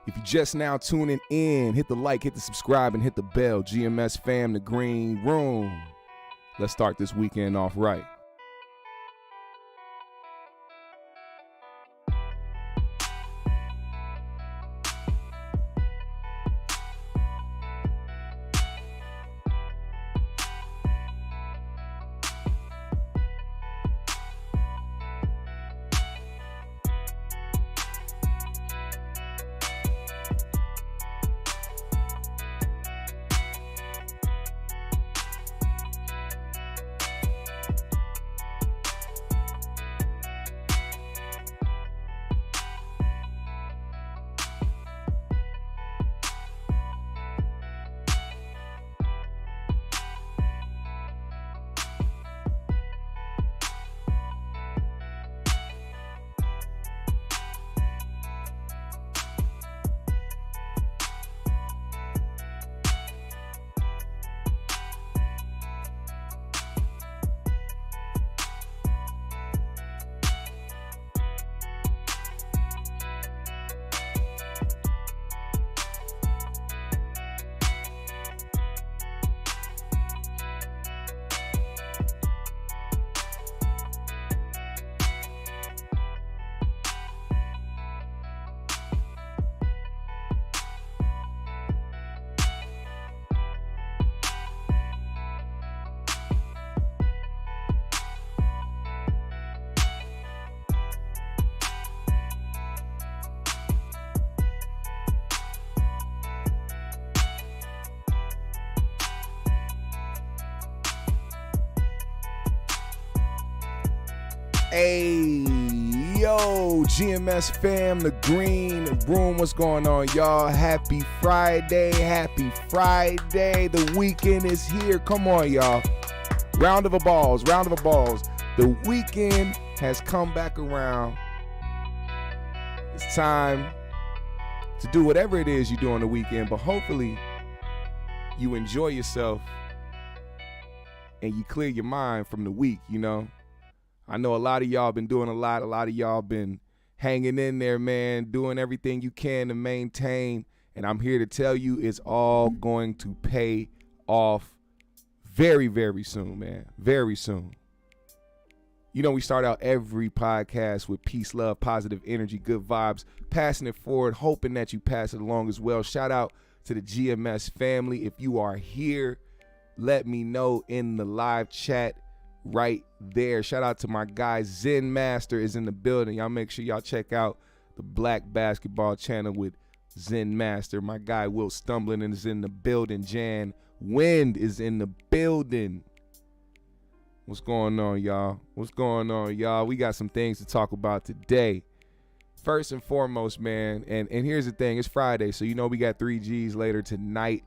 If you're just now tuning in, hit the like, hit the subscribe, and hit the bell. GMS fam, the green room. Let's start this weekend off right. Hey, yo, GMS fam, the green room, what's going on, y'all? Happy Friday, the weekend is here, come on, y'all. Round of applause. The weekend has come back around. It's time to do whatever it is you do on the weekend, but hopefully you enjoy yourself and you clear your mind from the week, you know? I know a lot of y'all been doing a lot of y'all been hanging in there, man, doing everything you can to maintain, and I'm here to tell you it's all going to pay off very, very soon, man, very soon. You know, we start out every podcast with peace, love, positive energy, good vibes, passing it forward, hoping that you pass it along as well. Shout out to the GMS family. If you are here, let me know in the live chat right there. Shout out to my guy Zen Master is in the building. Y'all make sure y'all check out the Black Basketball channel with Zen Master. My guy Will Stumbling is in the building. Jan Wind is in the building. What's going on, y'all? We got some things to talk about today. First and foremost, man, and here's the thing, it's Friday, so you know we got 3Gs later tonight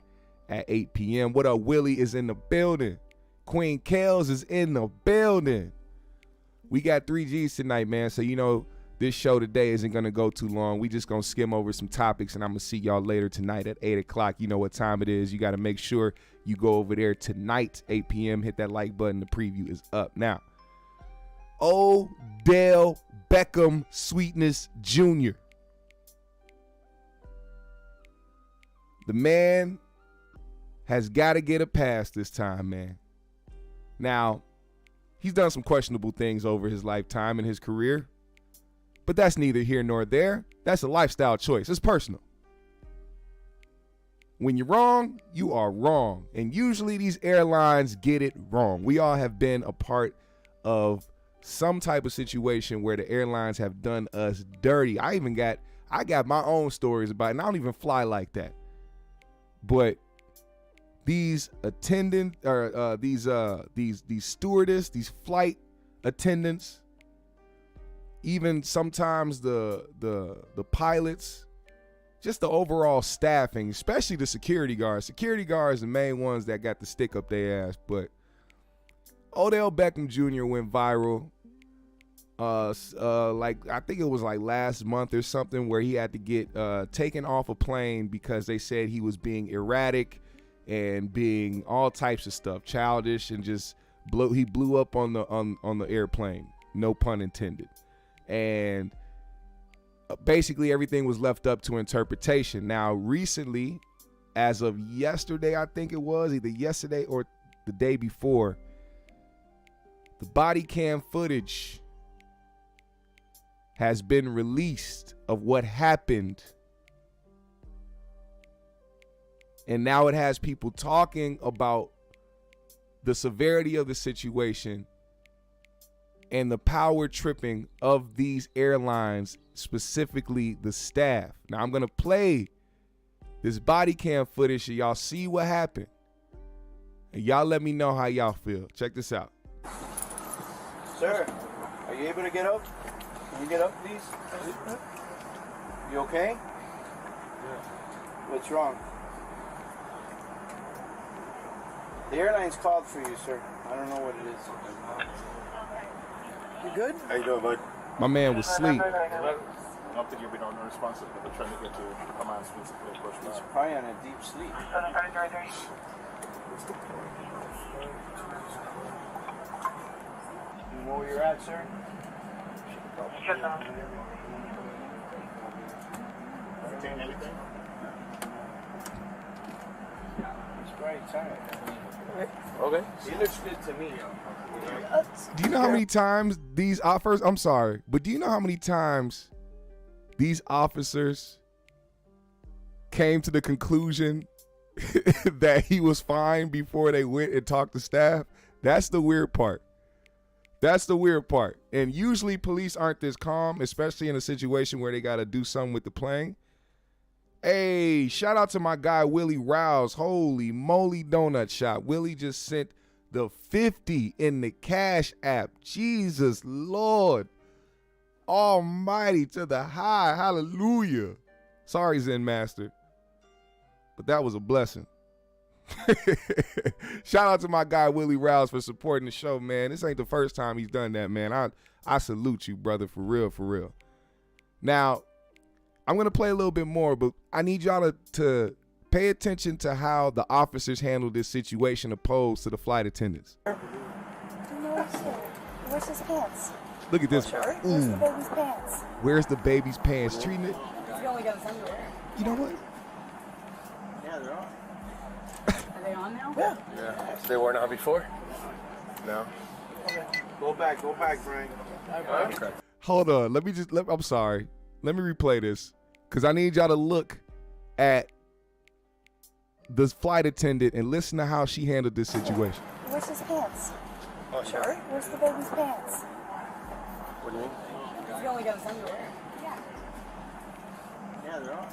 at 8 p.m. What up, Willie is in the building. Queen Kales is in the building. We got 3Gs tonight, man. So, you know, this show today isn't going to go too long. We just going to skim over some topics, and I'm going to see y'all later tonight at 8 o'clock. You know what time it is. You got to make sure you go over there tonight, 8 p.m. Hit that like button. The preview is up. Now, Odell Beckham Sweetness Jr. The man has got to get a pass this time, man. Now, he's done some questionable things over his lifetime and his career, but that's neither here nor there. That's a lifestyle choice. It's personal. When you're wrong, you are wrong. And usually these airlines get it wrong. We all have been a part of some type of situation where the airlines have done us dirty. I got my own stories about it, and I don't even fly like that. But these attendant or these stewardess, these flight attendants, even sometimes the pilots, just the overall staffing, especially the security guards. Security guards are the main ones that got the stick up their ass. But Odell Beckham Jr. went viral. Like I think it was like last month or something, where he had to get taken off a plane because they said he was being erratic and being all types of stuff, childish, and just he blew up on the airplane, no pun intended. And basically everything was left up to interpretation. Now, recently, as of yesterday, I think it was, either yesterday or the day before, the body cam footage has been released of what happened. And now it has people talking about the severity of the situation and the power tripping of these airlines, specifically the staff. Now I'm gonna play this body cam footage so y'all see what happened. And y'all let me know how y'all feel. Check this out. Sir, are you able to get up? Can you get up, please? You okay? Yeah. What's wrong? The airline's called for you, sir. I don't know what it is. You good? How you doing, bud? My man was asleep. I don't think you'll be unresponsive, but they're trying to get to come on, specifically push He's back. probably on a deep sleep. You know where you're at, sir? Contain anything? He's probably tired. Okay. He looks good to me. Do you know how many times these offers, I'm sorry, but do you know how many times these officers came to the conclusion that he was fine before they went and talked to staff? That's the weird part. That's the weird part. And usually police aren't this calm, especially in a situation where they got to do something with the plane. Hey, shout out to my guy, Willie Rouse. Holy moly donut shop. Willie just sent the 50 in the Cash App. Jesus Lord Almighty to the high. Hallelujah. Sorry, Zen Master. But that was a blessing. Shout out to my guy, Willie Rouse, for supporting the show, man. This ain't the first time he's done that, man. I salute you, brother, for real, for real. Now, I'm going to play a little bit more, but I need y'all to pay attention to how the officers handled this situation opposed to the flight attendants. Where's his pants? Look at this. Where's the baby's pants? Where's the baby's pants? Treating it. He only got his underwear. You know what? Yeah, they're on. Are they on now? Yeah. They weren't on before? No. Okay. Go back, Frank. Okay. Hold on. I'm sorry. Let me replay this because I need y'all to look at this flight attendant and listen to how she handled this situation. Where's his pants? Oh, sure. Where's the baby's pants? What do you mean? He only got his underwear. Yeah, they're on.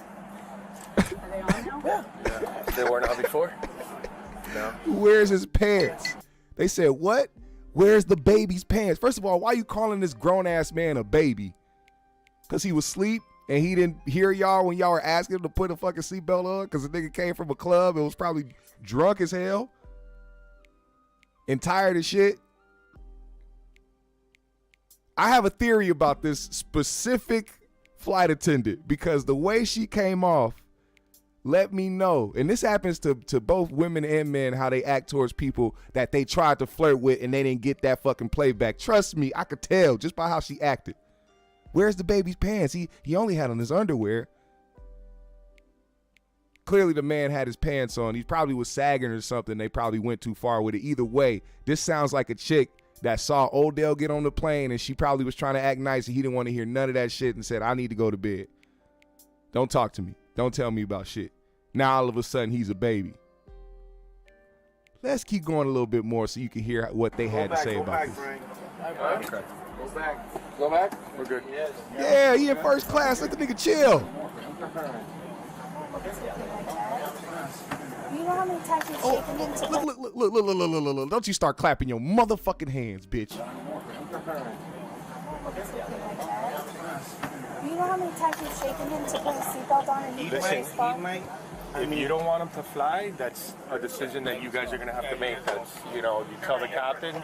Are they on now? Yeah. They weren't on before? No. Where's his pants? They said, what? Where's the baby's pants? First of all, why are you calling this grown-ass man a baby? Because he was asleep and he didn't hear y'all when y'all were asking him to put a fucking seatbelt on because the nigga came from a club and was probably drunk as hell and tired as shit. I have a theory about this specific flight attendant because the way she came off let me know, and this happens to both women and men, how they act towards people that they tried to flirt with and they didn't get that fucking playback. Trust me, I could tell just by how she acted. Where's the baby's pants? He only had on his underwear. Clearly the man had his pants on. He probably was sagging or something. They probably went too far with it. Either way, this sounds like a chick that saw Odell get on the plane and she probably was trying to act nice and he didn't want to hear none of that shit and said, I need to go to bed. Don't talk to me. Don't tell me about shit. Now all of a sudden he's a baby. Let's keep going a little bit more so you can hear what they had to say about this. Frank. Okay. Go back. Go back? We're good. Yes. Yeah, he in first class. Let the nigga chill. You know how many times you've shaken him to Look. Don't you start clapping your motherfucking hands, bitch. You know how many times you've shaken him to put his seatbelt on and he didn't respond? If you don't want him to fly, that's a decision that you guys are going to have to make. That's, you tell the captain,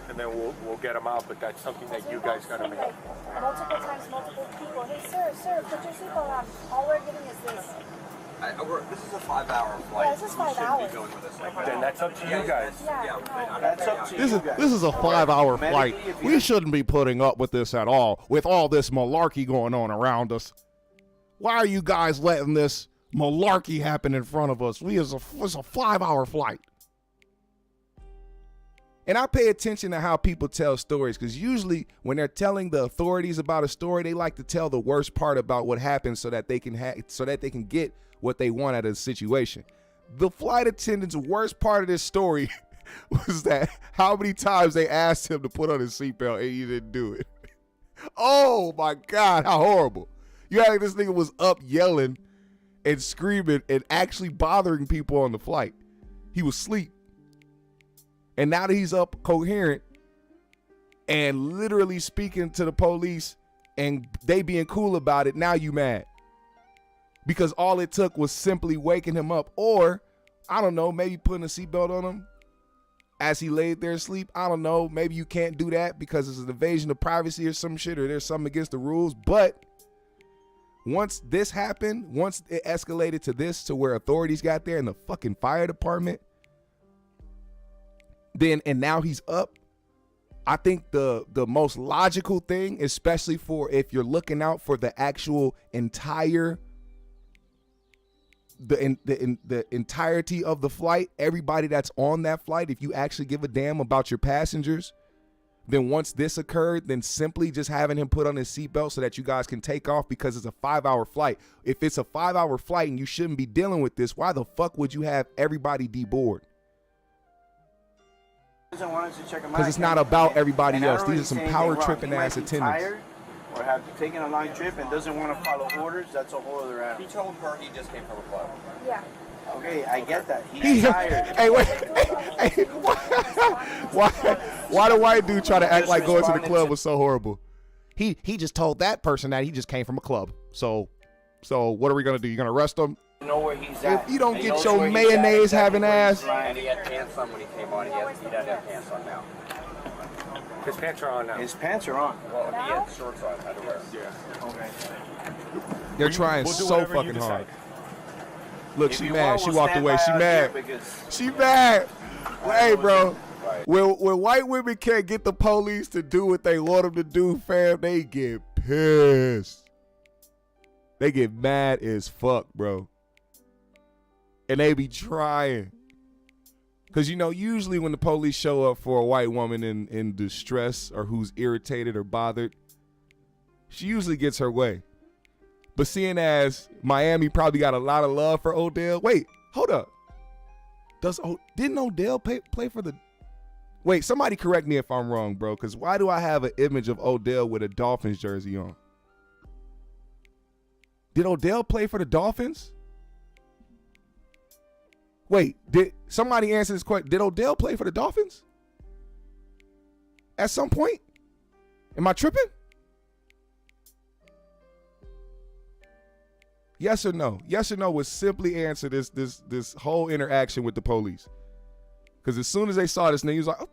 and then we'll get him out. But that's something that you guys got to make. Multiple times, multiple people. Hey, sir, put your seatbelt on. All we're getting is this. This is a 5-hour flight. Yeah, this is 5 hours. Then that's up to you guys. That's up to you guys. This is a 5-hour Medically, flight. if We shouldn't be putting up with this at all, with all this malarkey going on around us. Why are you guys letting this malarkey happen in front of us? It's a 5-hour flight. And I pay attention to how people tell stories, because usually when they're telling the authorities about a story, they like to tell the worst part about what happened so that they can get what they want out of the situation. The flight attendant's worst part of this story was that how many times they asked him to put on his seatbelt and he didn't do it. Oh my God, how horrible. You had this nigga was up yelling and screaming and actually bothering people on the flight. He was asleep. And now that he's up coherent and literally speaking to the police and they being cool about it, now you mad. Because all it took was simply waking him up, or, I don't know, maybe putting a seatbelt on him as he laid there asleep. I don't know. Maybe you can't do that because it's an invasion of privacy or some shit, or there's something against the rules. But once this happened, once it escalated to where authorities got there and the fucking fire department, and now he's up. I think the most logical thing, especially for if you're looking out for the actual entire the entirety of the flight, everybody that's on that flight, if you actually give a damn about your passengers, then once this occurred, then simply just having him put on his seatbelt so that you guys can take off, because it's a 5-hour flight. If it's a 5-hour flight and you shouldn't be dealing with this, why the fuck would you have everybody deboard? Because it's not about everybody else. These are some power tripping ass attendants. Or have taken a long trip and doesn't want to follow orders, that's a whole other animal. He told her he just came from a club. Yeah. Okay, I get that. He's tired. Hey, wait. Hey, why the white dude try to act like going to the club was so horrible? He just told that person that he just came from a club. So what are we gonna do? You gonna arrest him? Know where he's at. If you don't get your mayonnaise having ass. And he had pants on when he came on. He doesn't have pants on now. His pants are on now. His pants are on. Well, he had shorts on. Underwear. Yeah. Okay. They're trying We'll do so whatever you fucking hard. decide. Look, If she you mad. want, She we'll walked stand away. by She out mad. here because She mad. Hey, bro. Right. When white women can't get the police to do what they want them to do, fam, they get pissed. They get mad as fuck, bro. And they be trying. Because, you know, usually when the police show up for a white woman in distress or who's irritated or bothered, she usually gets her way. But seeing as Miami probably got a lot of love for Odell. Wait, hold up. Didn't Odell play for the... Wait, somebody correct me if I'm wrong, bro. Because why do I have an image of Odell with a Dolphins jersey on? Did Odell play for the Dolphins? Wait, did somebody answer this question? Did Odell play for the Dolphins? At some point? Am I tripping? Yes or no? Yes or no would simply answer this whole interaction with the police. Because as soon as they saw this nigga, he was like, oh,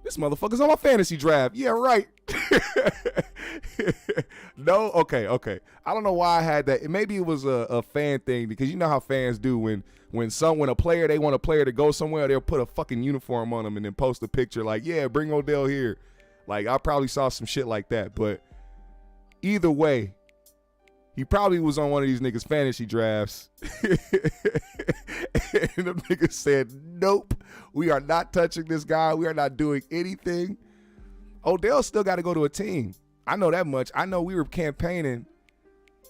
this motherfucker's on my fantasy draft. Yeah, right. No? Okay. I don't know why I had that. Maybe it was a fan thing, because you know how fans do when a player, they want a player to go somewhere, they'll put a fucking uniform on them and then post a picture like, yeah, bring Odell here. Like, I probably saw some shit like that. But either way, he probably was on one of these niggas' fantasy drafts. And the nigga said, nope, we are not touching this guy. We are not doing anything. Odell still got to go to a team. I know that much. I know we were campaigning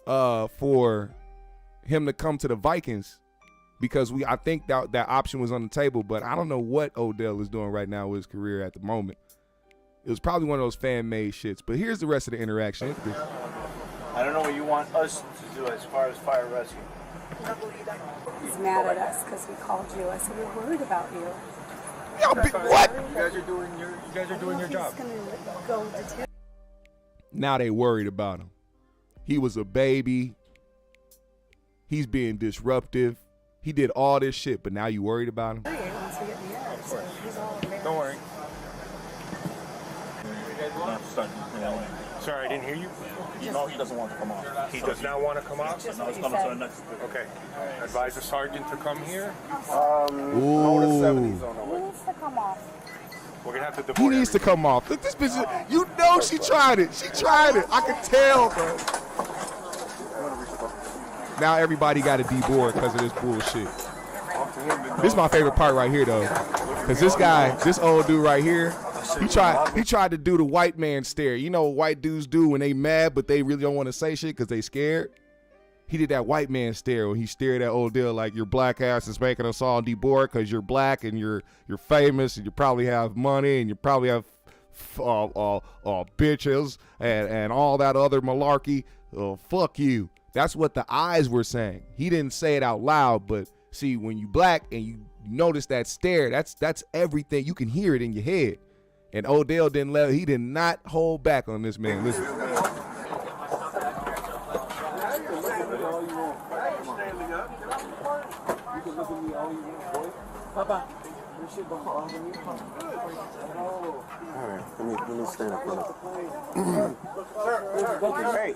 for him to come to the Vikings, because I think that option was on the table, but I don't know what Odell is doing right now with his career at the moment. It was probably one of those fan-made shits. But here's the rest of the interaction. I don't know what you want us to do as far as fire rescue. He's mad at us because we called you. I said, we're worried about you. What? You guys are doing your job. He's going to go to Now they worried about him. He was a baby. He's being disruptive. He did all this shit, but now you worried about him? once we get in the air. So he's all embarrassed. Don't worry. Sorry, I didn't hear you. No, he doesn't want to come off. He does not want to come out? No, it's coming to the next. Okay. Advise the sergeant to come here. Ooh. 70s on the He way. needs to come off. We're going to have to He deport needs to come off. Look, this bitch, you know she tried it. She tried it. I can tell, bro. Now everybody got to deboard because of this bullshit. This is my favorite part right here, though. Because this guy, this old dude right here, he tried to do the white man stare. You know what white dudes do when they mad, but they really don't want to say shit because they scared? He did that white man stare when he stared at Odell like your black ass is making us all deboard because you're black and you're famous and you probably have money and you probably have bitches and all that other malarkey. Fuck you. That's what the eyes were saying. He didn't say it out loud, but see, when you black and you notice that stare, that's everything. You can hear it in your head. And Odell he did not hold back on this man. Listen. Alright, let me stand up for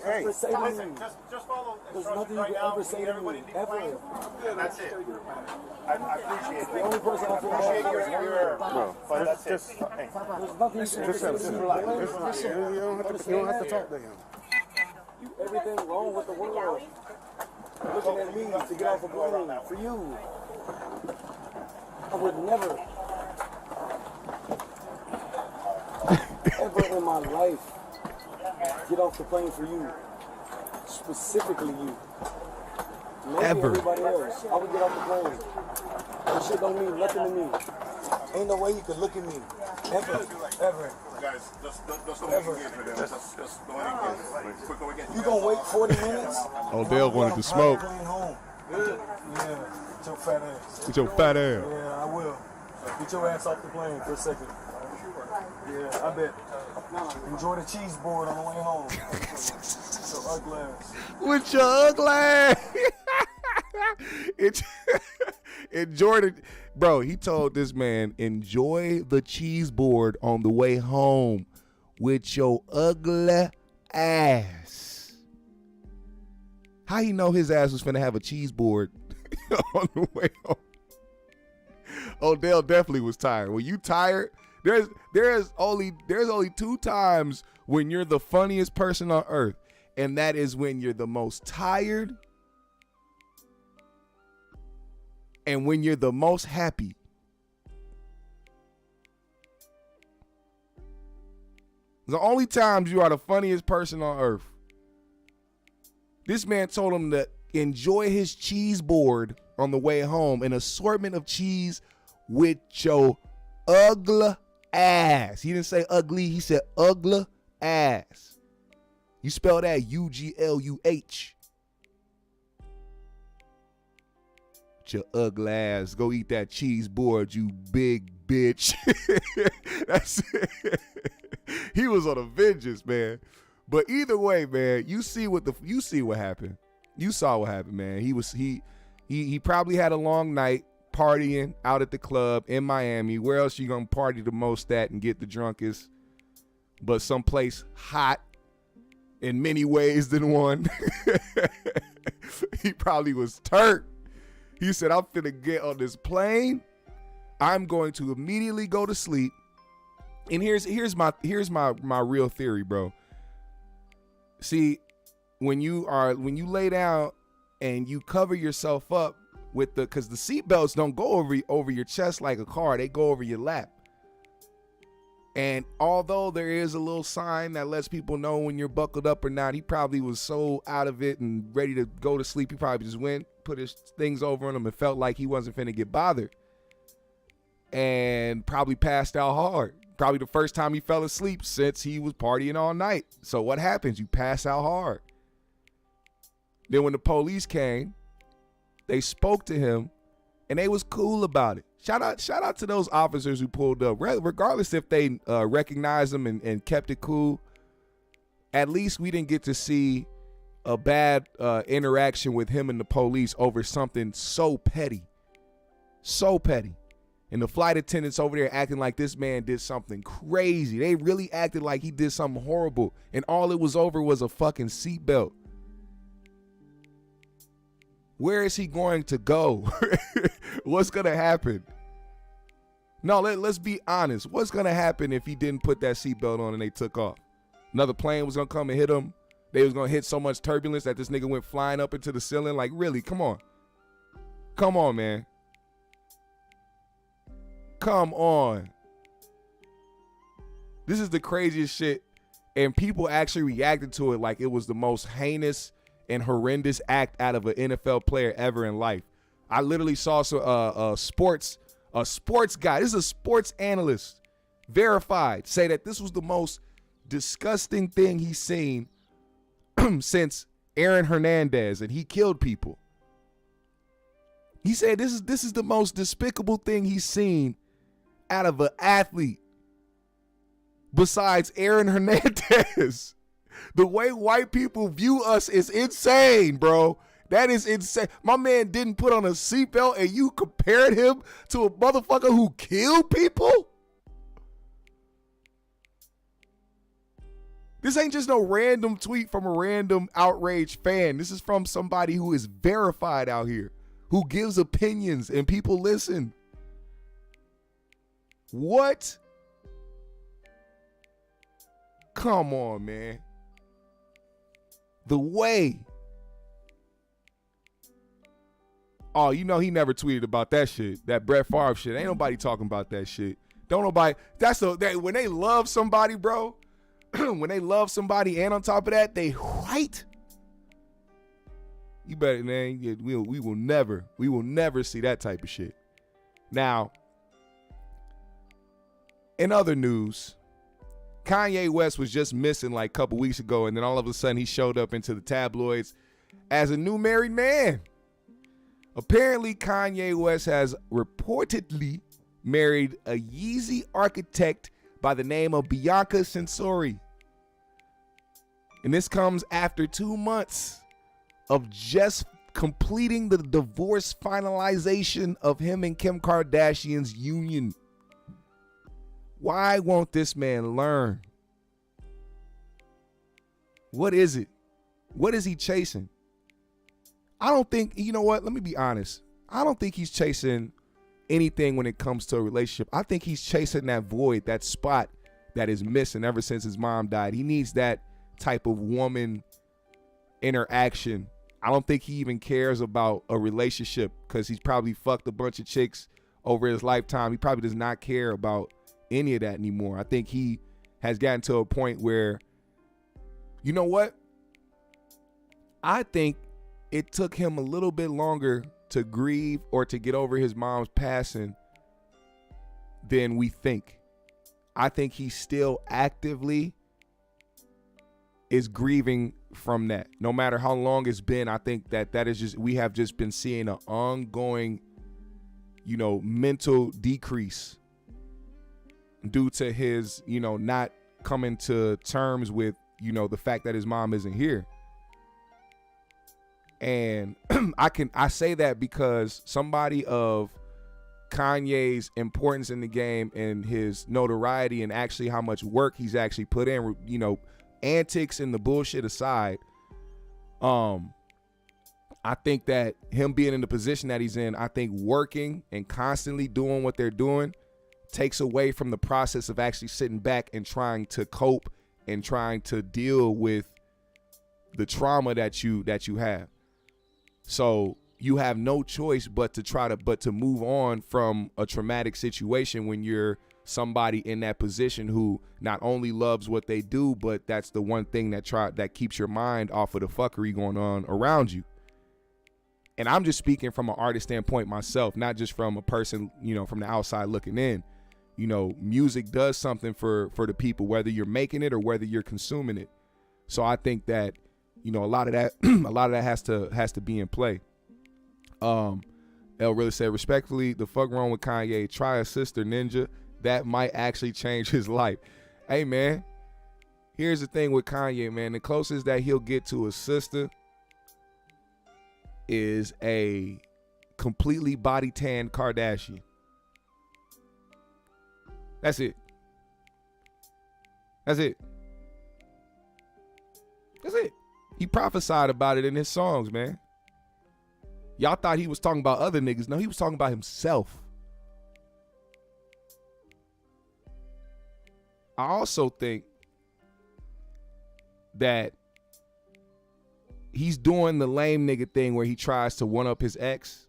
Hey, Just follow There's nothing you can ever say to me, ever. That's it. I appreciate it. The only person I feel Appreciate bad for is your you. bro. But that's it. Hey, There's nothing you can ever say to me. relax. You don't have to talk to him. You everything wrong with the world. Looking at me to get off a blame for you. I would never, ever in my life get off the plane for you. Specifically you. Maybe Ever. everybody else. I would get off the plane. That shit don't mean nothing to me. Ain't no way you could look at me. Ever. Ever. guys, just don't get for them. Just don't get quick go again. You gonna wait 40 minutes? Odell wanted to smoke. Plane home. Yeah. Get your fat ass. With your fat ass. Yeah, I will. Get your ass off the plane for a second. Yeah, I bet. Enjoy the cheese board on the way home. So ugly ass. With your ugly. Enjoy the, bro. He told this man, enjoy the cheese board on the way home with your ugly ass. How he know his ass was finna have a cheese board on the way home? Odell definitely was tired. When you tired, there's only two times when you're the funniest person on earth, and that is when you're the most tired and when you're the most happy. The only times you are the funniest person on earth. This man told him to enjoy his cheese board on the way home, an assortment of cheese with your ugly ass. He didn't say ugly, he said ugly ass. You spell that U-G-L-U-H. Your ugly ass. Go eat that cheese board, you big bitch. That's it. He was on a vengeance, man. But either way, man, you see what happened. You saw what happened, man. He probably had a long night partying out at the club in Miami. Where else you gonna party the most at and get the drunkest? But someplace hot in many ways than one. He probably was turned. He said, I'm finna get on this plane. I'm going to immediately go to sleep. And here's my real theory, bro. See, when you lay down and you cover yourself up with because the seatbelts don't go over your chest like a car, they go over your lap. And although there is a little sign that lets people know when you're buckled up or not, he probably was so out of it and ready to go to sleep, he probably just went, put his things over on him and felt like he wasn't finna get bothered. And probably passed out hard. Probably the first time he fell asleep since he was partying all night. So what happens? You pass out hard. Then when the police came, they spoke to him and they was cool about it. Shout out to those officers who pulled up. Regardless if they recognized him and kept it cool, at least we didn't get to see a bad interaction with him and the police over something so petty. So petty. And the flight attendants over there acting like this man did something crazy. They really acted like he did something horrible. And all it was over was a fucking seatbelt. Where is he going to go? What's going to happen? No, let's be honest. What's going to happen if he didn't put that seatbelt on and they took off? Another plane was going to come and hit him. They was going to hit so much turbulence that this nigga went flying up into the ceiling. Like, really? Come on. Come on, man. Come on. This is the craziest shit. And people actually reacted to it like it was the most heinous and horrendous act out of an NFL player ever in life. I literally saw a sports guy. This is a sports analyst, verified, say that this was the most disgusting thing he's seen since Aaron Hernandez, and he killed people. He said this is the most despicable thing he's seen out of an athlete besides Aaron Hernandez. The way white people view us is insane, bro. That is insane. My man didn't put on a seatbelt and you compared him to a motherfucker who killed people? This ain't just no random tweet from a random outraged fan. This is from somebody who is verified out here, who gives opinions and people listen. What? Come on, man. The way. Oh, you know he never tweeted about that shit. That Brett Favre shit. Ain't nobody talking about that shit. Don't nobody. When they love somebody, bro. When they love somebody, and on top of that, they white. You better, man. We will never see that type of shit. Now, in other news, Kanye West was just missing like a couple weeks ago, and then all of a sudden he showed up into the tabloids as a new married man. Apparently, Kanye West has reportedly married a YEEZY architect by the name of Bianca Censori. And this comes after 2 months of just completing the divorce finalization of him and Kim Kardashian's union. Why won't this man learn? What is it? What is he chasing? I don't think, you know what? Let me be honest. I don't think he's chasing anything when it comes to a relationship. I think he's chasing that void, that spot that is missing ever since his mom died. He needs that type of woman interaction. I don't think he even cares about a relationship because he's probably fucked a bunch of chicks over his lifetime. He probably does not care about any of that anymore. I think he has gotten to a point where, you know what? I think it took him a little bit longer to grieve or to get over his mom's passing than we think. I think he still actively is grieving from that. No matter how long it's been, I think that is just, we have just been seeing an ongoing, mental decrease due to his, not coming to terms with, the fact that his mom isn't here. And I say that because somebody of Kanye's importance in the game and his notoriety and actually how much work he's actually put in, antics and the bullshit aside, I think that him being in the position that he's in, I think working and constantly doing what they're doing takes away from the process of actually sitting back and trying to cope and trying to deal with the trauma that you have. So you have no choice but to move on from a traumatic situation when you're somebody in that position who not only loves what they do, but that's the one thing that keeps your mind off of the fuckery going on around you. And I'm just speaking from an artist standpoint myself, not just from a person, from the outside looking in. Music does something for the people, whether you're making it or whether you're consuming it. So I think that, a lot of that has to be in play. L really said, respectfully, the fuck wrong with Kanye? Try a sister, ninja. That might actually change his life. Hey, man, here's the thing with Kanye, man. The closest that he'll get to a sister is a completely body tanned Kardashian. That's it. That's it. That's it. He prophesied about it in his songs, man. Y'all thought he was talking about other niggas. No, he was talking about himself. I also think that he's doing the lame nigga thing where he tries to one up his ex.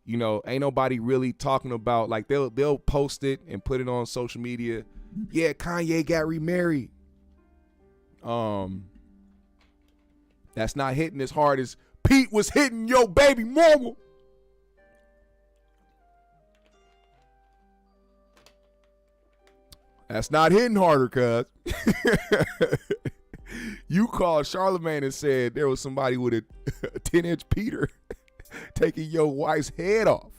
You know, ain't nobody really talking about, like, they'll post it and put it on social media. Yeah, Kanye got remarried. That's not hitting as hard as Pete was hitting your baby mama. That's not hitting harder, cuz. You called Charlemagne and said there was somebody with a 10-inch Peter taking your wife's head off.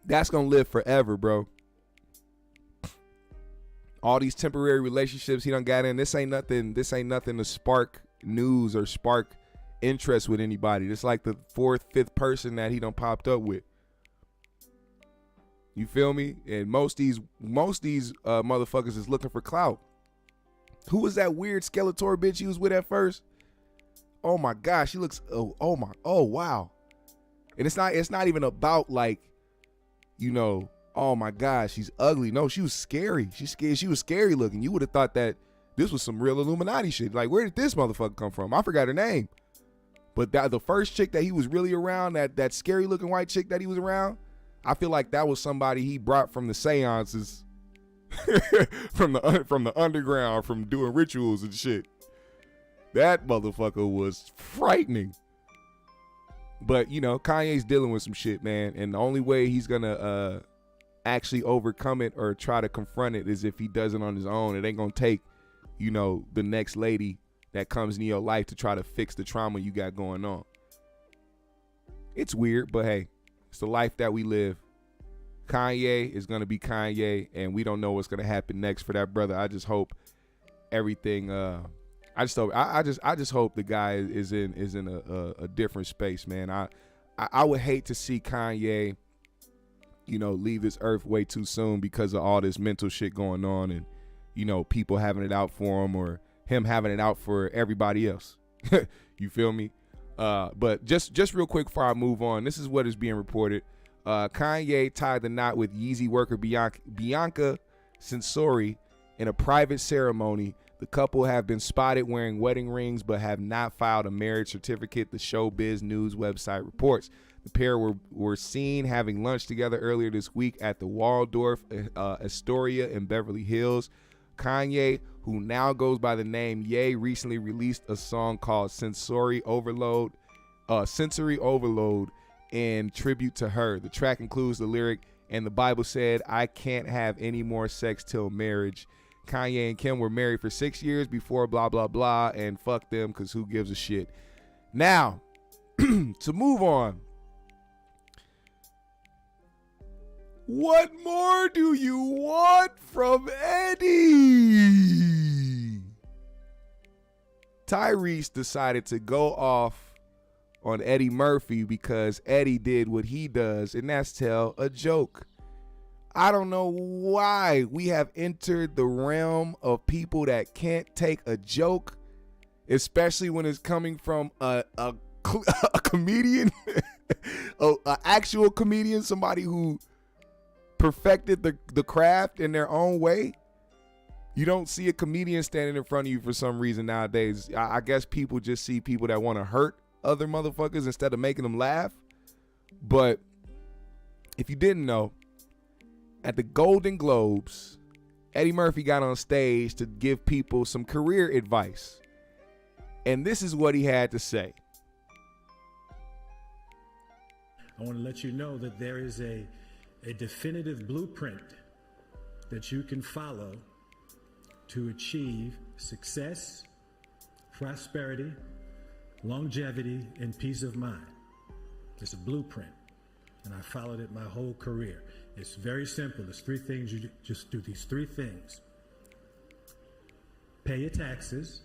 That's gonna live forever, bro. All these temporary relationships he done got in, this ain't nothing to spark news or spark interest with anybody. It's like the 4th, 5th person that he done popped up with. You feel me? And most these motherfuckers is looking for clout. Who was that weird Skeletor bitch he was with at first? Oh my gosh, she looks oh wow. And it's not even about, like, you know, oh my gosh, she's ugly. No, she was scary. She was scary looking. You would have thought that this was some real Illuminati shit. Like, where did this motherfucker come from? I forgot her name. But the first chick that he was really around, that scary looking white chick that he was around, I feel like that was somebody he brought from the seances, from the underground, from doing rituals and shit. That motherfucker was frightening. But, you know, Kanye's dealing with some shit, man. And the only way he's gonna actually overcome it or try to confront it is if he does it on his own. It ain't gonna take, you know, the next lady that comes in your life to try to fix the trauma you got going on. It's weird, but hey, it's the life that we live. Kanye is gonna be Kanye, and we don't know what's gonna happen next for that brother. I just hope everything. I just hope the guy is in a different space, man. I would hate to see Kanye, you know, leave this earth way too soon because of all this mental shit going on, and, you know, people having it out for him or him having it out for everybody else. You feel me? But just real quick before I move on, this is what is being reported. Kanye tied the knot with YEEZY worker Bianca Censori in a private ceremony. The couple have been spotted wearing wedding rings but have not filed a marriage certificate, the Showbiz News website reports. The pair were seen having lunch together earlier this week at the Waldorf Astoria in Beverly Hills. Kanye, who now goes by the name Ye, recently released a song called Sensory Overload in tribute to her. The track includes the lyric, "And the Bible said, I can't have any more sex till marriage." Kanye and Kim were married for 6 years before blah, blah, blah, and fuck them because who gives a shit. Now, to move on. What more do you want from Eddie? Tyrese decided to go off on Eddie Murphy because Eddie did what he does, and that's tell a joke. I don't know why we have entered the realm of people that can't take a joke, especially when it's coming from a comedian, an actual comedian, somebody who perfected the craft in their own way. You don't see a comedian standing in front of you for some reason nowadays. I guess people just see people that want to hurt other motherfuckers instead of making them laugh. But if you didn't know, at the Golden Globes, Eddie Murphy got on stage to give people some career advice. And this is what he had to say. I want to let you know that there is a definitive blueprint that you can follow to achieve success, prosperity, longevity, and peace of mind. It's a blueprint, and I followed it my whole career. It's very simple. There's 3 things. You just do these 3 things. Pay your taxes,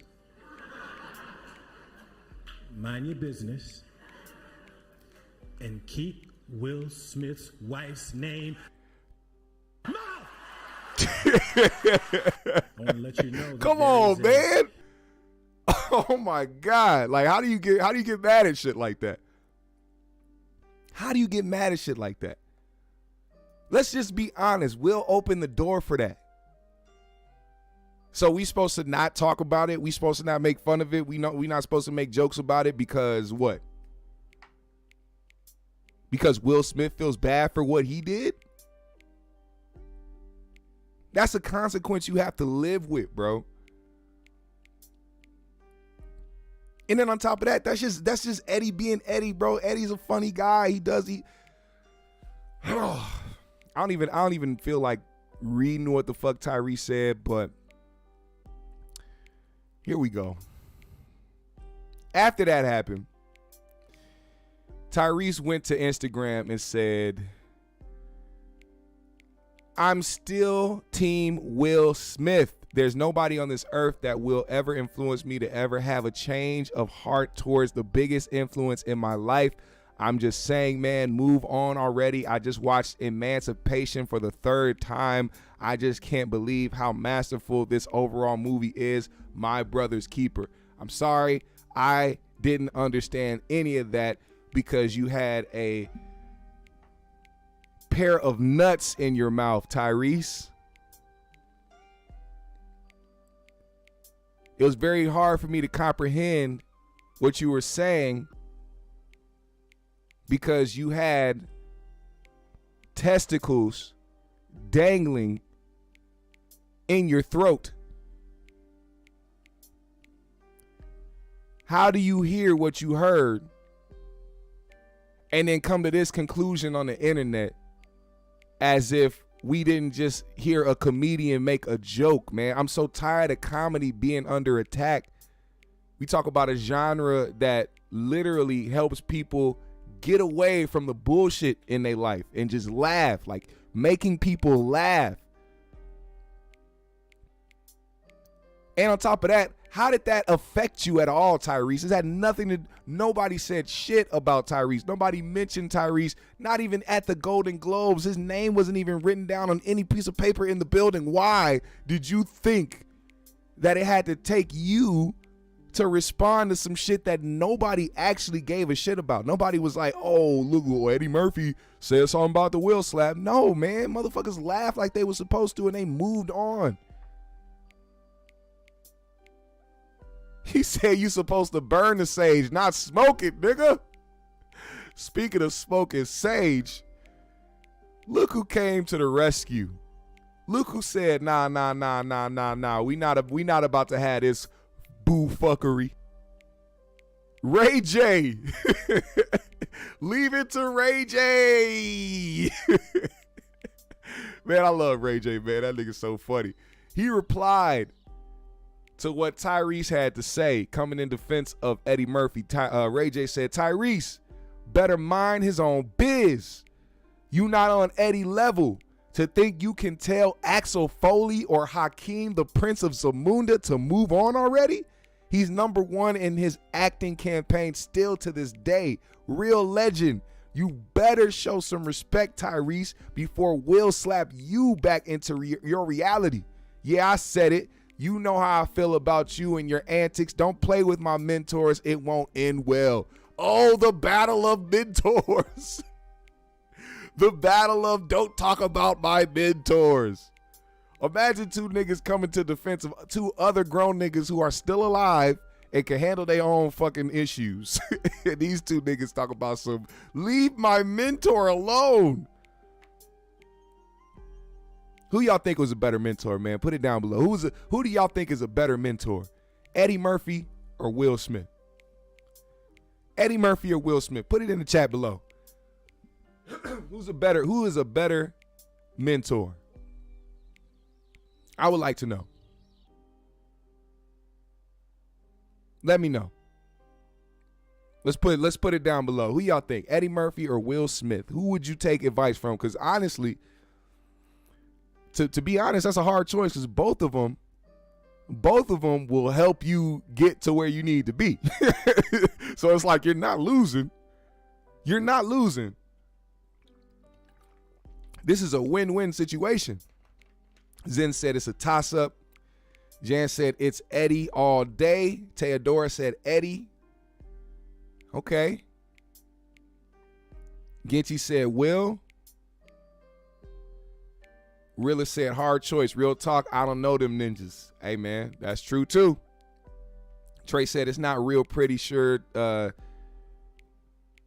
mind your business, and keep Will Smith's wife's name. want to let you know that Come on, man. Oh my God. Like, how do you get mad at shit like that? How do you get mad at shit like that? Let's just be honest. We'll open the door for that. So we supposed to not talk about it. We supposed to not make fun of it. We not supposed to make jokes about it because what? Because Will Smith feels bad for what he did? That's a consequence you have to live with, bro. And then on top of that, that's just Eddie being Eddie, bro. Eddie's a funny guy. I don't even feel like reading what the fuck Tyrese said, but here we go. After that happened, Tyrese went to Instagram and said, I'm still team Will Smith. There's nobody on this earth that will ever influence me to ever have a change of heart towards the biggest influence in my life. I'm just saying, man, move on already. I just watched Emancipation for the third time. I just can't believe how masterful this overall movie is. My brother's keeper. I'm sorry, I didn't understand any of that because you had a pair of nuts in your mouth, Tyrese. It was very hard for me to comprehend what you were saying because you had testicles dangling in your throat. How do you hear what you heard and then come to this conclusion on the internet as if we didn't just hear a comedian make a joke, man? I'm so tired of comedy being under attack. We talk about a genre that literally helps people get away from the bullshit in their life and just laugh, like making people laugh. And on top of that, how did that affect you at all, Tyrese? It had nothing to, nobody said shit about Tyrese. Nobody mentioned Tyrese, not even at the Golden Globes. His name wasn't even written down on any piece of paper in the building. Why did you think that it had to take you to respond to some shit that nobody actually gave a shit about? Nobody was like, oh, look, Eddie Murphy said something about the Will slap. No, man, motherfuckers laughed like they were supposed to and they moved on. He said you supposed to burn the sage, not smoke it, nigga. Speaking of smoking sage, look who came to the rescue. Look who said, nah. We not about to have this boo fuckery. Ray J. Leave it to Ray J. Man, I love Ray J, man. That nigga's so funny. He replied to what Tyrese had to say, coming in defense of Eddie Murphy. Ray J said, Tyrese better mind his own biz. You not on Eddie level to think you can tell Axel Foley or Hakeem the Prince of Zamunda to move on already? He's number one in his acting campaign still to this day. Real legend. You better show some respect, Tyrese, before Will slap you back into your reality. Yeah, I said it. You know how I feel about you and your antics. Don't play with my mentors. It won't end well. Oh, the battle of mentors. The battle of don't talk about my mentors. Imagine two niggas coming to defense of two other grown niggas who are still alive and can handle their own fucking issues. And these two niggas talk about some, leave my mentor alone. Who y'all think was a better mentor, man? Put it down below. Who do y'all think is a better mentor? Eddie Murphy or Will Smith? Eddie Murphy or Will Smith? Put it in the chat below. Who is a better mentor? I would like to know. Let me know. Let's put it down below. Who y'all think? Eddie Murphy or Will Smith? Who would you take advice from? Because honestly, to be honest, that's a hard choice because both of them will help you get to where you need to be. So it's like you're not losing. You're not losing. This is a win-win situation. Zen said it's a toss-up. Jan said it's Eddie all day. Theodora said Eddie. Okay. Ginty said Will. Rilla said hard choice. Real talk, I don't know them ninjas. Hey, man, that's true, too. Trey said it's not real pretty sure.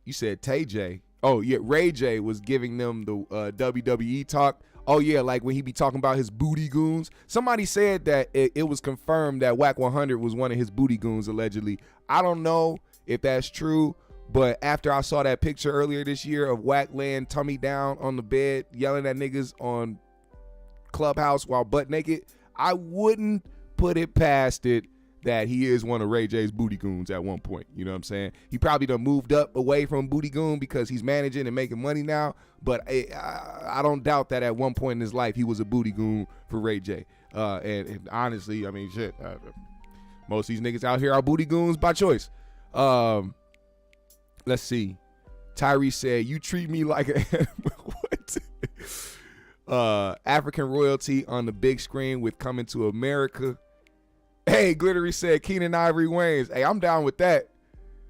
You said Tay J. Oh, yeah, Ray J was giving them the WWE talk. Oh, yeah, like when he be talking about his booty goons. Somebody said that it was confirmed that Whack 100 was one of his booty goons, allegedly. I don't know if that's true, but after I saw that picture earlier this year of Whack laying tummy down on the bed, yelling at niggas on Clubhouse while butt naked, I wouldn't put it past it that he is one of Ray J's booty goons at one point. You know what I'm saying? He probably done moved up away from booty goon because he's managing and making money now. But I don't doubt that at one point in his life he was a booty goon for Ray J. And honestly, I mean, shit. Most of these niggas out here are booty goons by choice. Let's see. Tyrese said, "You treat me like a what?" African royalty on the big screen with Coming to America. Hey, Glittery said Keenan Ivory Wayans. Hey, I'm down with that.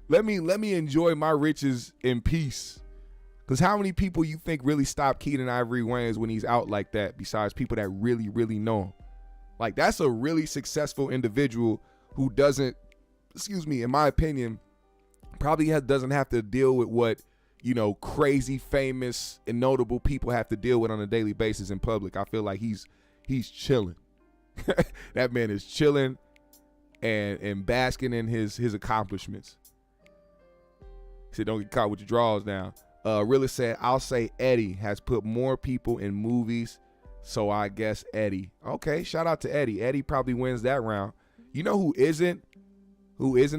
Let me enjoy my riches in peace. Because how many people you think really stop Keenan Ivory Wayans when he's out like that besides people that really, really know him? Like, that's a really successful individual who doesn't, in my opinion, probably doesn't have to deal with what, you know, crazy, famous, and notable people have to deal with on a daily basis in public. I feel like he's chilling. That man is chilling and basking in his accomplishments. He said, "Don't get caught with your drawers down." Really said, "I'll say Eddie has put more people in movies, so I guess Eddie." Okay, shout out to Eddie. Eddie probably wins that round. You know who isn't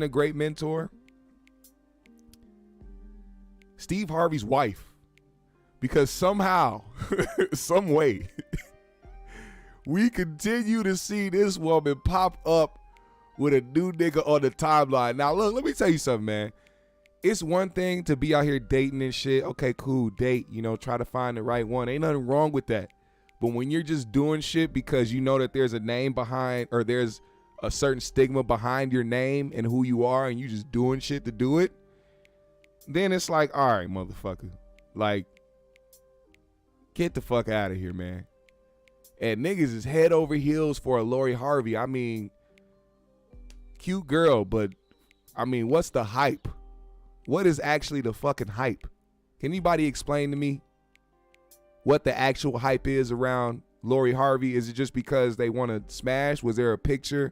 a great mentor? Steve Harvey's wife. Because somehow, some way, we continue to see this woman pop up with a new nigga on the timeline. Now, look, let me tell you something, man. It's one thing to be out here dating and shit. Okay, cool, date, you know, try to find the right one. Ain't nothing wrong with that. But when you're just doing shit because you know that there's a name behind, or there's a certain stigma behind your name and who you are, and you just doing shit to do it, then it's like, all right, motherfucker. Like, get the fuck out of here, man. And niggas is head over heels for a Lori Harvey. I mean, cute girl, but I mean, what's the hype? What is actually the fucking hype? Can anybody explain to me what the actual hype is around Lori Harvey? Is it just because they want to smash? Was there a picture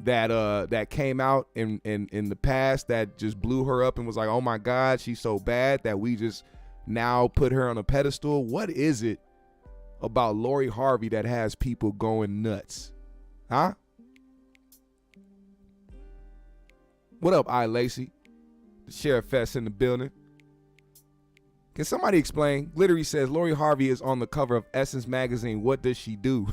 that came out in the past that just blew her up and was like, oh my God, she's so bad that we just now put her on a pedestal? What is it about Lori Harvey that has people going nuts? Huh? What up, I Lacey? The Sheriff Fest in the building. Can somebody explain? Glittery says Lori Harvey is on the cover of Essence magazine. What does she do?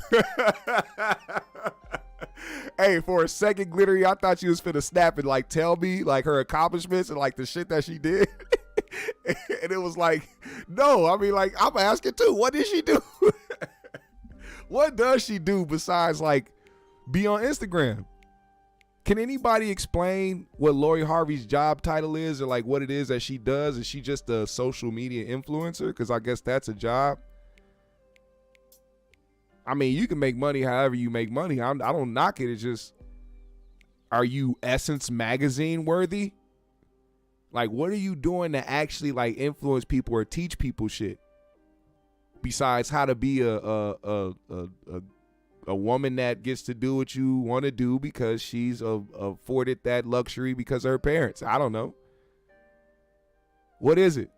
Hey, for a second, Glittery, I thought you was finna snap and like tell me like her accomplishments and like the shit that she did. And it was like, no, I mean, like, I'm asking too. What did she do? What does she do besides like be on Instagram? Can anybody explain what Lori Harvey's job title is, or like what it is that she does? Is she just a social media influencer? Because I guess that's a job. I mean, you can make money however you make money. I don't knock it. It's just, are you Essence magazine worthy? Like, what are you doing to actually like influence people or teach people shit? Besides how to be a woman that gets to do what you want to do because she's afforded that luxury because of her parents. I don't know. What is it?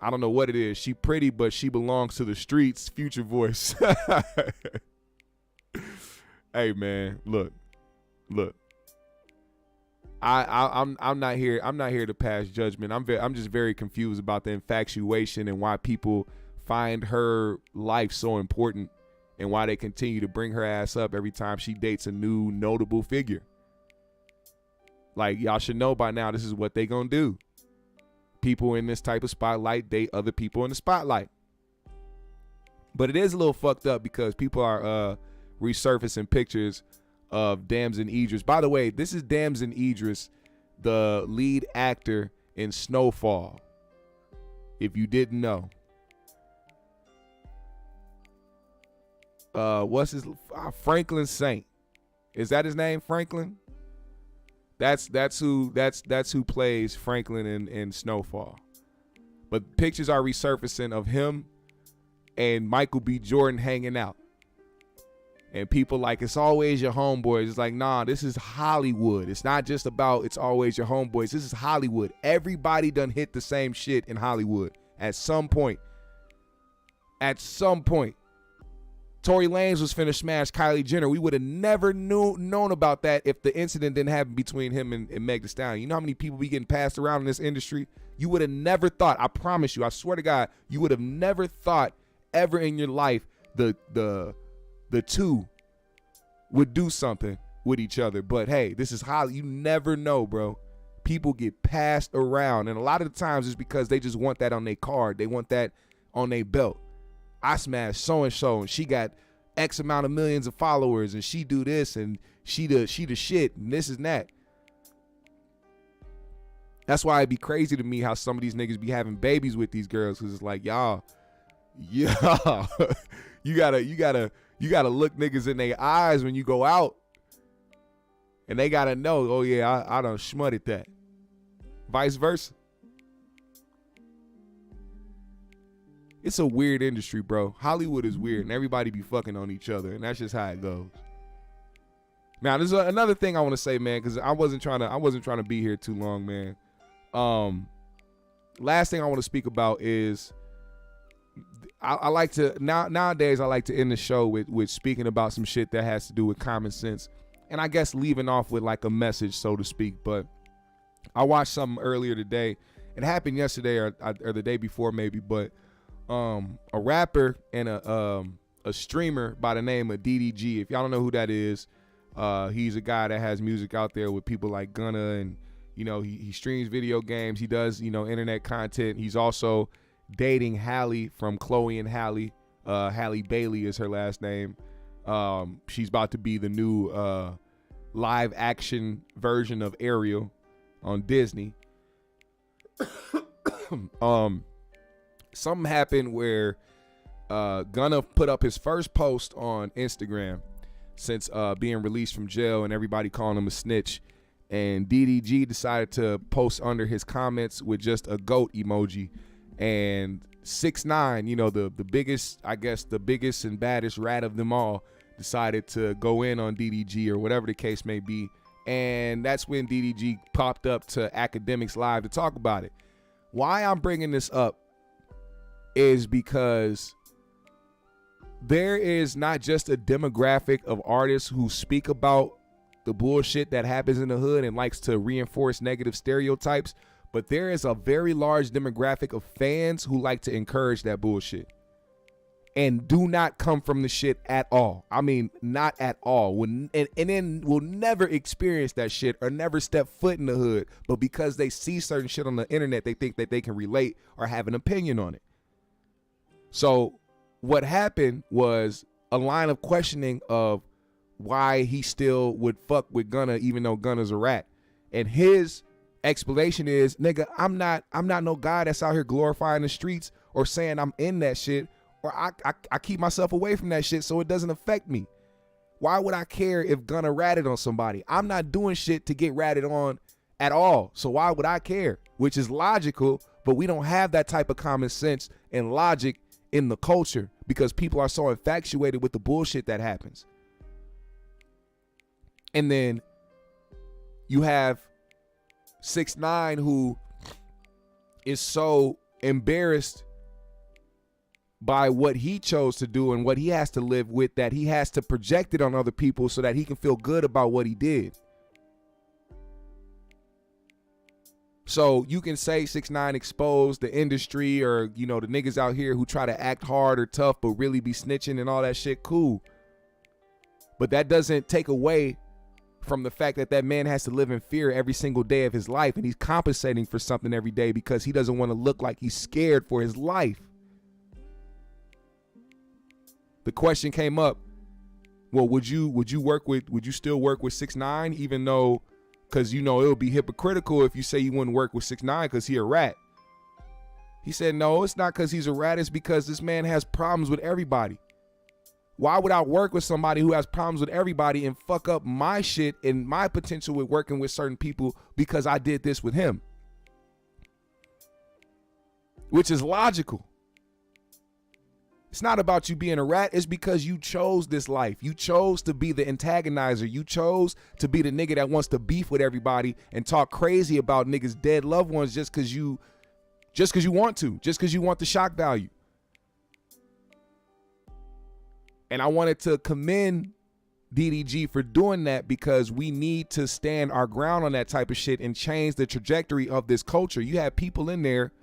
I don't know what it is. She pretty, but she belongs to the streets. Future voice. Hey man, look. I'm not here. I'm not here to pass judgment. I'm just very confused about the infatuation and why people find her life so important and why they continue to bring her ass up every time she dates a new notable figure. Like, y'all should know by now this is what they gonna do. People in this type of spotlight date other people in the spotlight. But it is a little fucked up because people are resurfacing pictures of Damson Idris. By the way, this is Damson Idris, the lead actor in Snowfall, if you didn't know. What's his Franklin Saint? Is that his name, Franklin? That's who plays Franklin in Snowfall. But pictures are resurfacing of him and Michael B. Jordan hanging out. And people like, it's always your homeboys. It's like, nah, this is Hollywood. It's not just about it's always your homeboys. This is Hollywood. Everybody done hit the same shit in Hollywood at some point. At some point. Tory Lanez was finna smash Kylie Jenner. We would have never known about that if the incident didn't happen between him and Meg Thee Stallion. You know how many people be getting passed around in this industry? You would have never thought, I promise you, I swear to God, you would have never thought ever in your life the two would do something with each other. But hey, this is Hollywood. You never know, bro. People get passed around, and a lot of the times it's because they just want that on their card. They want that on their belt. I smashed so-and-so, and she got X amount of millions of followers, and she do this, and she the shit, and this and that. That's why it'd be crazy to me how some of these niggas be having babies with these girls, because it's like, y'all, yeah, you gotta look niggas in their eyes when you go out, and they gotta know, oh yeah, I done schmutted that. Vice versa. It's a weird industry, bro. Hollywood is weird, and everybody be fucking on each other, and that's just how it goes. Now, there's another thing I want to say, man, because I wasn't trying to be here too long, man. Last thing I want to speak about is I like to nowadays I like to end the show with speaking about some shit that has to do with common sense, and I guess leaving off with like a message, so to speak. But I watched something earlier today. It happened yesterday or the day before maybe, but a rapper and a streamer by the name of DDG. If y'all don't know who that is, he's a guy that has music out there with people like Gunna, and you know he streams video games. He does internet content. He's also dating Halle from Chloe and Halle. Halle Bailey is her last name. She's about to be the new live action version of Ariel on Disney. Something happened where Gunna put up his first post on Instagram since being released from jail, and everybody calling him a snitch. And DDG decided to post under his comments with just a goat emoji. And 6ix9ine, the biggest, I guess the biggest and baddest rat of them all, decided to go in on DDG or whatever the case may be. And that's when DDG popped up to Academics Live to talk about it. Why I'm bringing this up is because there is not just a demographic of artists who speak about the bullshit that happens in the hood and likes to reinforce negative stereotypes, but there is a very large demographic of fans who like to encourage that bullshit and do not come from the shit at all. I mean, not at all. And then will never experience that shit or never step foot in the hood, but because they see certain shit on the internet, they think that they can relate or have an opinion on it. So what happened was a line of questioning of why he still would fuck with Gunna even though Gunna's a rat. And his explanation is, nigga, I'm not no guy that's out here glorifying the streets or saying I'm in that shit, or I keep myself away from that shit so it doesn't affect me. Why would I care if Gunna ratted on somebody? I'm not doing shit to get ratted on at all. So why would I care? Which is logical, but we don't have that type of common sense and logic in the culture because people are so infatuated with the bullshit that happens. And then you have 6ix9ine who is so embarrassed by what he chose to do and what he has to live with that he has to project it on other people so that he can feel good about what he did. So you can say 6ix9ine exposed the industry or, the niggas out here who try to act hard or tough but really be snitching and all that shit, cool. But that doesn't take away from the fact that man has to live in fear every single day of his life, and he's compensating for something every day because he doesn't want to look like he's scared for his life. the question came up, well, would you still work with 6ix9ine, even though, because it would be hypocritical if you say you wouldn't work with 6ix9ine because he a rat. He said, no, it's not because he's a rat. It's because this man has problems with everybody. Why would I work with somebody who has problems with everybody and fuck up my shit and my potential with working with certain people because I did this with him? Which is logical. It's not about you being a rat. It's because you chose this life. You chose to be the antagonizer. You chose to be the nigga that wants to beef with everybody and talk crazy about niggas' dead loved ones just because you want to, just because you want the shock value. And I wanted to commend DDG for doing that because we need to stand our ground on that type of shit and change the trajectory of this culture. You have people in there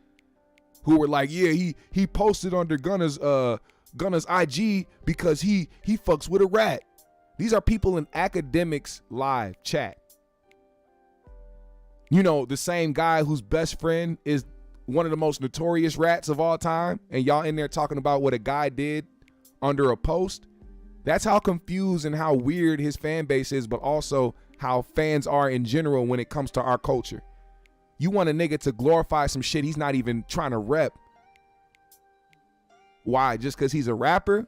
who were like, yeah, he posted under Gunna's IG because he fucks with a rat. These are people in academics live chat. The same guy whose best friend is one of the most notorious rats of all time, and y'all in there talking about what a guy did under a post. That's how confused and how weird his fan base is, but also how fans are in general when it comes to our culture. You want a nigga to glorify some shit he's not even trying to rep. Why? Just because he's a rapper?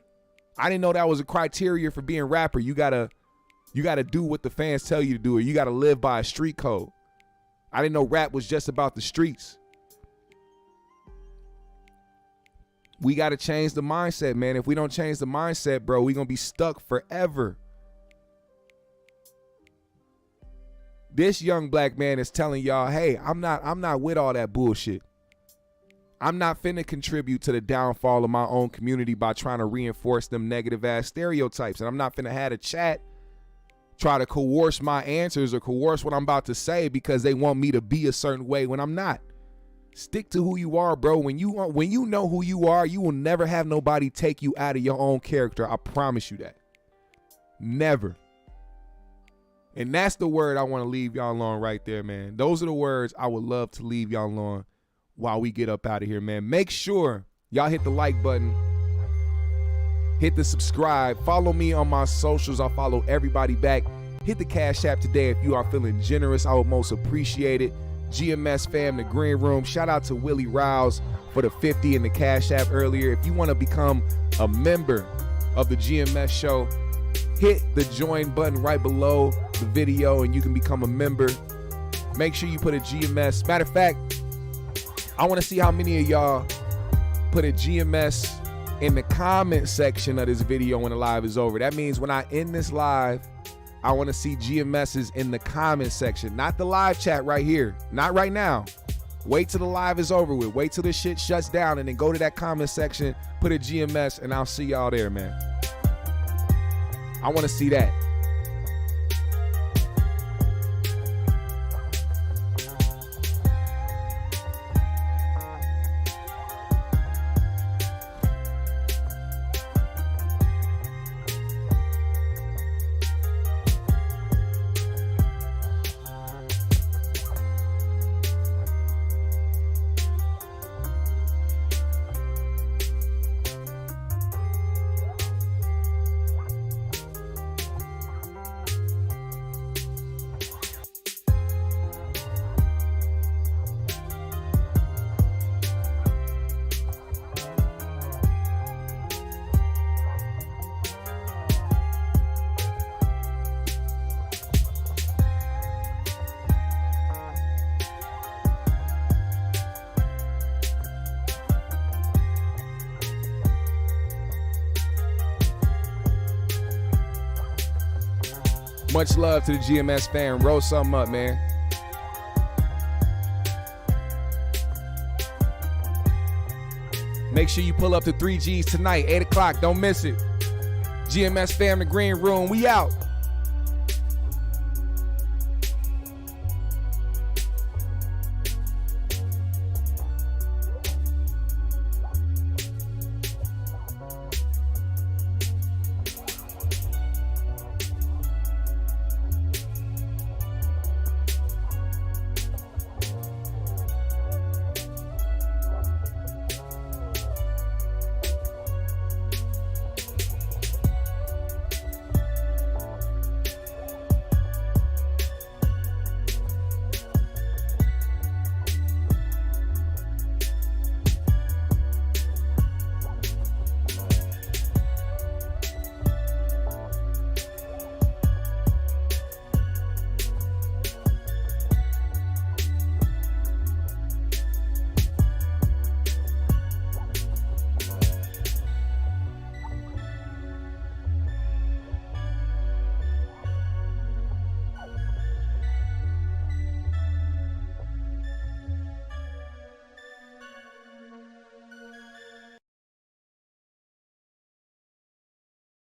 I didn't know that was a criteria for being a rapper. You gotta do what the fans tell you to do, or you gotta live by a street code. I didn't know rap was just about the streets. We got to change the mindset, man. If we don't change the mindset, bro, we're going to be stuck forever. This young black man is telling y'all, hey, I'm not with all that bullshit. I'm not finna contribute to the downfall of my own community by trying to reinforce them negative ass stereotypes. And I'm not finna have a chat try to coerce my answers or coerce what I'm about to say because they want me to be a certain way when I'm not. Stick to who you are, bro. When you know who you are, you will never have nobody take you out of your own character. I promise you that. Never. And that's the word I want to leave y'all on right there, man. Those are the words I would love to leave y'all on while we get up out of here, man. Make sure y'all hit the like button. Hit the subscribe. Follow me on my socials. I'll follow everybody back. Hit the Cash App today if you are feeling generous. I would most appreciate it. GMS fam, the green room. Shout out to Willie Rouse for the 50 in the Cash App earlier. If you want to become a member of the GMS show, hit the join button right below the video and you can become a member. Make sure you put a GMS. Matter of fact, I want to see how many of y'all put a GMS in the comment section of this video when the live is over. That means when I end this live, I want to see GMSs in the comment section, not the live chat right here. Not right now. Wait till the live is over with. Wait till this shit shuts down and then go to that comment section, put a GMS, and I'll see y'all there, man. I want to see that. Much love to the GMS fan. Roll something up, man. Make sure you pull up to 3Gs tonight, 8 o'clock. Don't miss it. GMS fam, the green room. We out.